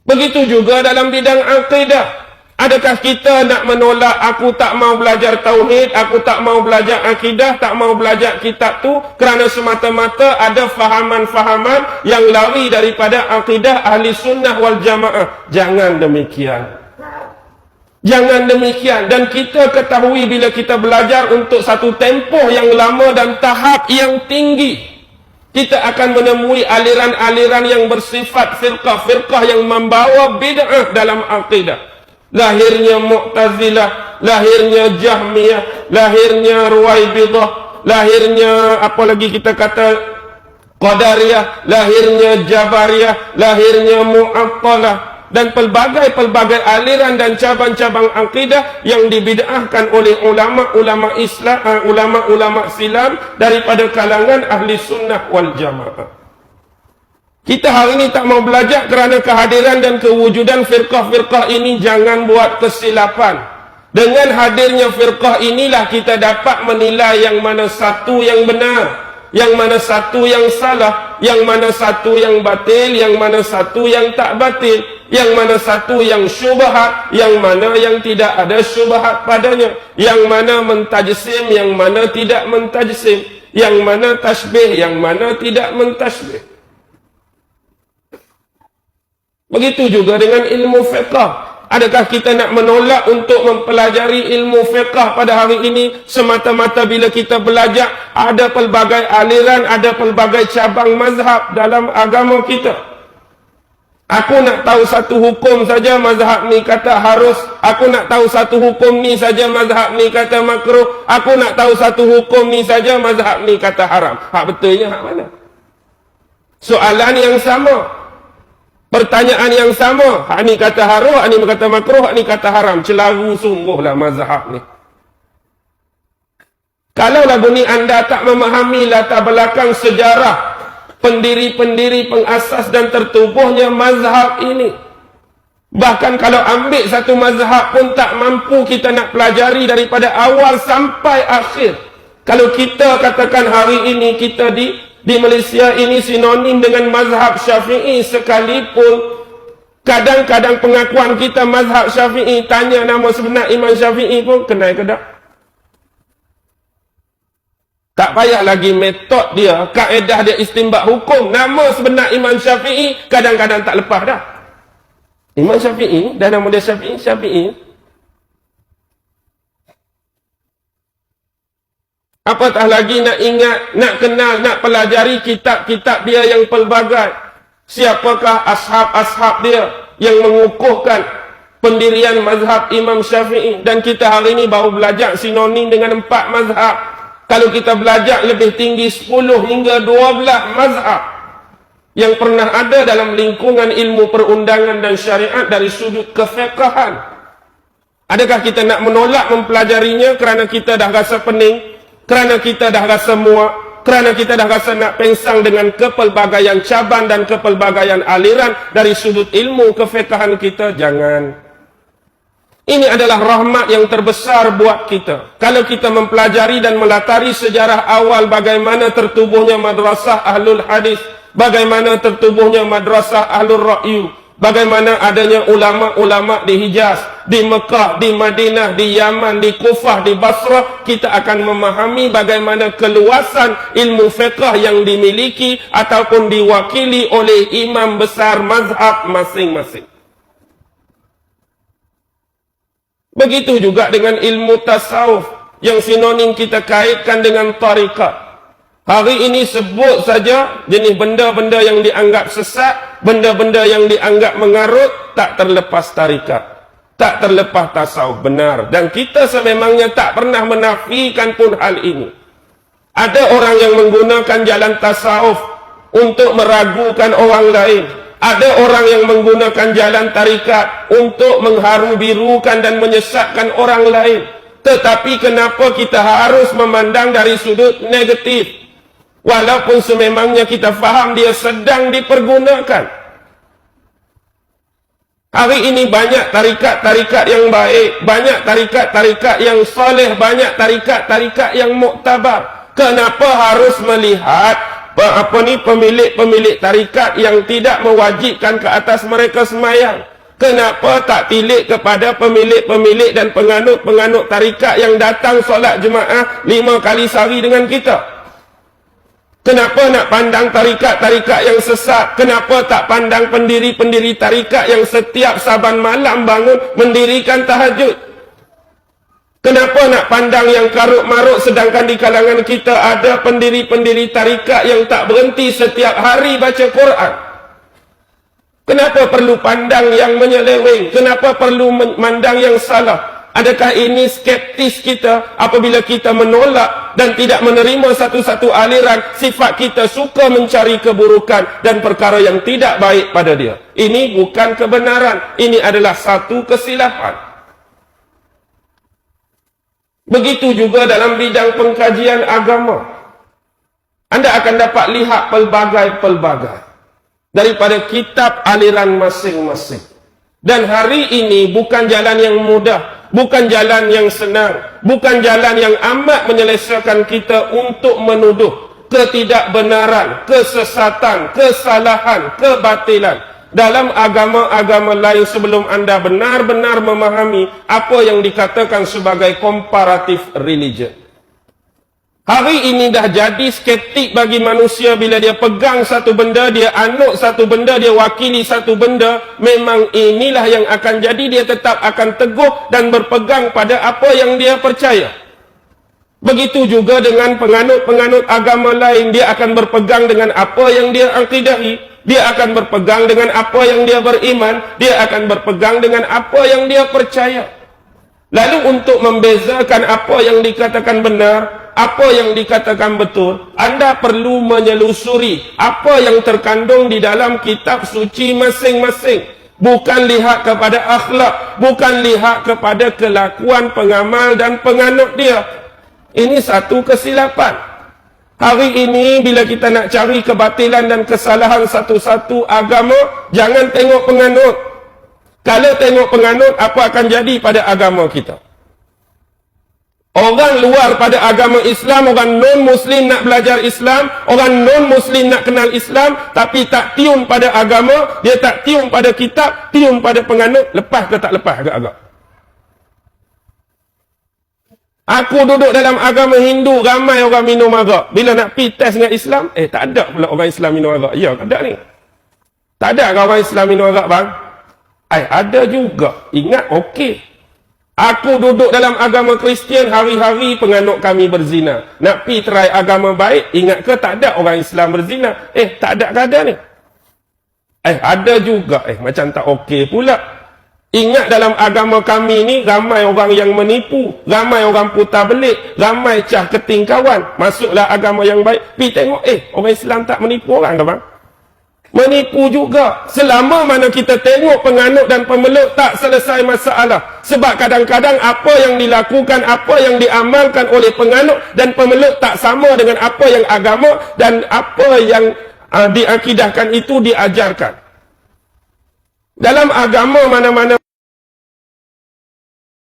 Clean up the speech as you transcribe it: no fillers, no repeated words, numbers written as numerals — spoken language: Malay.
Begitu juga dalam bidang akidah. Adakah kita nak menolak, aku tak mau belajar tauhid, aku tak mau belajar akidah, tak mau belajar kitab tu kerana semata-mata ada fahaman-fahaman yang lari daripada akidah ahli sunnah wal jamaah? Jangan demikian. Jangan demikian. Dan kita ketahui bila kita belajar untuk satu tempoh yang lama dan tahap yang tinggi, kita akan menemui aliran-aliran yang bersifat firqah-firqah yang membawa bid'ah dalam akidah. Lahirnya Mu'tazilah, lahirnya Jahmiyah, lahirnya Ruwaibidah, lahirnya apa lagi kita kata Qadariyah, lahirnya Jabariyah, lahirnya Mu'attalah, dan pelbagai-pelbagai aliran dan cabang-cabang akidah yang dibid'ahkan oleh ulama-ulama Islam, ulama-ulama silam daripada kalangan ahli sunnah wal jamaah. Kita hari ini tak mau belajar kerana kehadiran dan kewujudan firqah-firqah ini. Jangan buat kesilapan. Dengan hadirnya firqah inilah kita dapat menilai yang mana satu yang benar, yang mana satu yang salah, yang mana satu yang batil, yang mana satu yang tak batil, yang mana satu yang syubhat, yang mana yang tidak ada syubhat padanya, yang mana mentajsim, yang mana tidak mentajsim, yang mana tasbih, yang mana tidak mentasbih. Begitu juga dengan ilmu fiqh. Adakah kita nak menolak untuk mempelajari ilmu fiqh pada hari ini semata-mata bila kita belajar ada pelbagai aliran, ada pelbagai cabang mazhab dalam agama kita? Aku nak tahu satu hukum saja, mazhab ni kata harus. Aku nak tahu satu hukum ni saja, mazhab ni kata makruh. Aku nak tahu satu hukum ni saja, mazhab ni kata haram. Hak betulnya hak mana? Soalan yang sama, pertanyaan yang sama. Hak ni kata haram, hak ni kata makruh, hak ni kata haram. Celaru sungguhlah mazhab ni. Kalau lagu ni anda tak memahami latar belakang sejarah pendiri-pendiri, pengasas dan tertubuhnya mazhab ini, bahkan kalau ambil satu mazhab pun tak mampu kita nak pelajari daripada awal sampai akhir. Kalau kita katakan hari ini kita di Malaysia ini sinonim dengan mazhab Syafi'i sekalipun, kadang-kadang pengakuan kita mazhab Syafi'i, tanya nama sebenar Imam Syafi'i pun kenal ke tak? Tak payah lagi metod dia, kaedah dia istinbat hukum. Nama sebenar Imam Syafi'i kadang-kadang tak lepas dah. Imam Syafi'i, dan nama dia Syafi'i, Syafi'i. Apatah lagi nak ingat, nak kenal, nak pelajari kitab-kitab dia yang pelbagai. Siapakah ashab-ashab dia yang mengukuhkan pendirian mazhab Imam Syafi'i. Dan kita hari ini baru belajar sinonim dengan 4 mazhab. Kalau kita belajar lebih tinggi 10 hingga 12 mazhab yang pernah ada dalam lingkungan ilmu perundangan dan syariat dari sudut kefiqahan. Adakah kita nak menolak mempelajarinya kerana kita dah rasa pening, kerana kita dah rasa muak, kerana kita dah rasa nak pengsang dengan kepelbagaian cabang dan kepelbagaian aliran dari sudut ilmu kefiqahan kita? Jangan. Ini adalah rahmat yang terbesar buat kita. Kalau kita mempelajari dan melatari sejarah awal bagaimana tertubuhnya madrasah Ahlul Hadis, bagaimana tertubuhnya madrasah Ahlul Ra'yu, bagaimana adanya ulama-ulama di Hijaz, di Mekah, di Madinah, di Yaman, di Kufah, di Basrah, kita akan memahami bagaimana keluasan ilmu fiqh yang dimiliki ataupun diwakili oleh imam besar mazhab masing-masing. Begitu juga dengan ilmu tasawuf yang sinonim kita kaitkan dengan tarikat. Hari ini sebut saja jenis benda-benda yang dianggap sesat, benda-benda yang dianggap mengarut, tak terlepas tarikat, tak terlepas tasawuf, benar. Dan kita sememangnya tak pernah menafikan pun hal ini. Ada orang yang menggunakan jalan tasawuf untuk meragukan orang lain. Ada orang yang menggunakan jalan tarikat untuk mengharu-birukan dan menyesatkan orang lain. Tetapi kenapa kita harus memandang dari sudut negatif? Walaupun sememangnya kita faham dia sedang dipergunakan. Hari ini banyak tarikat-tarikat yang baik, banyak tarikat-tarikat yang soleh, banyak tarikat-tarikat yang muktabar. Kenapa harus melihat pemilik tarikat yang tidak mewajibkan ke atas mereka sembahyang? Kenapa tak tilik kepada pemilik dan penganut tarikat yang datang solat jemaah 5 kali sehari dengan kita? Kenapa nak pandang tarikat yang sesat? Kenapa tak pandang pendiri tarikat yang setiap saban malam bangun mendirikan tahajud? Kenapa nak pandang yang karut-marut sedangkan di kalangan kita ada pendiri tarikat yang tak berhenti setiap hari baca Quran? Kenapa perlu pandang yang menyeleweng? Kenapa perlu memandang yang salah? Adakah ini skeptis kita apabila kita menolak dan tidak menerima satu-satu aliran? Sifat kita suka mencari keburukan dan perkara yang tidak baik pada dia. Ini bukan kebenaran. Ini adalah satu kesilapan. Begitu juga dalam bidang pengkajian agama. Anda akan dapat lihat pelbagai daripada kitab aliran masing-masing. Dan hari ini bukan jalan yang mudah, bukan jalan yang senang, bukan jalan yang amat menyelesaikan kita untuk menuduh ketidakbenaran, kesesatan, kesalahan, kebatilan dalam agama-agama lain sebelum anda benar-benar memahami apa yang dikatakan sebagai comparative religion. Hari ini dah jadi skeptik bagi manusia bila dia pegang satu benda, dia anut satu benda, dia wakili satu benda. Memang inilah yang akan jadi, dia tetap akan teguh dan berpegang pada apa yang dia percaya. Begitu juga dengan penganut agama lain, dia akan berpegang dengan apa yang dia akidahi, dia akan berpegang dengan apa yang dia beriman, dia akan berpegang dengan apa yang dia percaya. Lalu untuk membezakan apa yang dikatakan benar, apa yang dikatakan betul, anda perlu menyelusuri apa yang terkandung di dalam kitab suci masing-masing. Bukan lihat kepada akhlak, bukan lihat kepada kelakuan pengamal dan penganut dia. Ini satu kesilapan. Hari ini bila kita nak cari kebatilan dan kesalahan satu-satu agama, jangan tengok penganut. Kalau tengok penganut, apa akan jadi pada agama kita? Orang luar pada agama Islam, orang non-Muslim nak belajar Islam, orang non-Muslim nak kenal Islam, tapi tak tiun pada agama, dia tak tiun pada kitab, tiun pada penganut, lepas ke tak lepas agak-agak. Aku duduk dalam agama Hindu, ramai orang minum arak. Bila nak pergi test dengan Islam, tak ada pula orang Islam minum arak. Ya, ada ni. Tak ada orang Islam minum arak, bang? Ada juga. Ingat, okey. Aku duduk dalam agama Kristian, hari-hari penganut kami berzina. Nak pi try agama baik, ingat ke tak ada orang Islam berzina? Tak ada keadaan ni. Ada juga. Macam tak okey pula. Ingat dalam agama kami ni, ramai orang yang menipu, ramai orang putar belik, ramai cah keting kawan. Masuklah agama yang baik. Pi tengok, orang Islam tak menipu orang ke bang? Menipu juga. Selama mana kita tengok penganut dan pemeluk tak selesai masalah. Sebab kadang-kadang apa yang dilakukan, apa yang diamalkan oleh penganut dan pemeluk tak sama dengan apa yang agama dan apa yang diakidahkan itu diajarkan. Dalam agama mana-mana